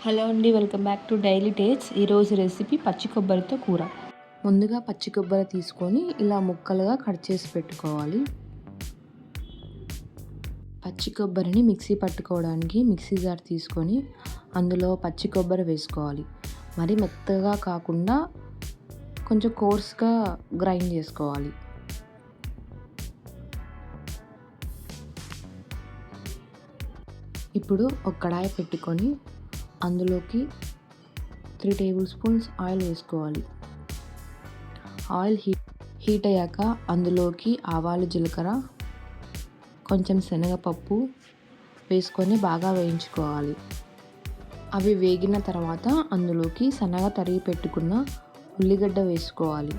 Hello అండి, welcome back to daily taste. ఈరోజు recipe పచ్చి కొబ్బరితో కూర. ముందుగా పచ్చి కొబ్బరి తీసుకొని ఇలా ముక్కలుగా కట్ చేసి పెట్టుకోవాలి. పచ్చి కొబ్బరిని మిక్సీ పట్టుకోవడానికి మిక్సీ జార్ తీసుకొని అందులో పచ్చి కొబ్బరి వేసుకోవాలి. మరి మెత్తగా కాకుండా కొంచెం కోర్స్గా గ్రైండ్ చేసుకోవాలి. ఇప్పుడు ఒక కడాయి పెట్టుకొని అందులోకి 3 టేబుల్ స్పూన్స్ ఆయిల్ వేసుకోవాలి. ఆయిల్ హీట్ అయ్యాక అందులోకి ఆవాలు, జీలకర్ర, కొంచెం శనగపప్పు వేసుకొని బాగా వేయించుకోవాలి. అవి వేగిన తర్వాత అందులోకి సన్నగా తరిగి పెట్టుకున్న ఉల్లిగడ్డ వేసుకోవాలి.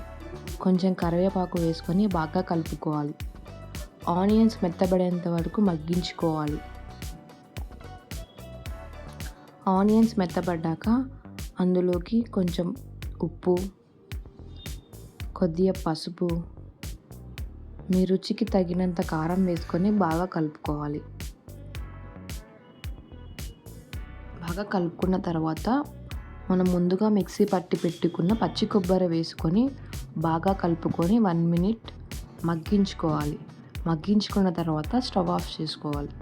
కొంచెం కరివేపాకు వేసుకొని బాగా కలుపుకోవాలి. ఆనియన్స్ మెత్తబడేంత వరకు మగ్గించుకోవాలి. ఆనియన్స్ మెత్తబడ్డాక అందులోకి కొంచెం ఉప్పు, కొద్దిగా పసుపు, మీ రుచికి తగినంత కారం వేసుకొని బాగా కలుపుకోవాలి. బాగా కలుపుకున్న తర్వాత మనం ముందుగా మిక్సీ పట్టి పెట్టుకున్న పచ్చి కొబ్బరి వేసుకొని బాగా కలుపుకొని 1 మినిట్ మగ్గించుకోవాలి. మగ్గించుకున్న తర్వాత స్టవ్ ఆఫ్ చేసుకోవాలి.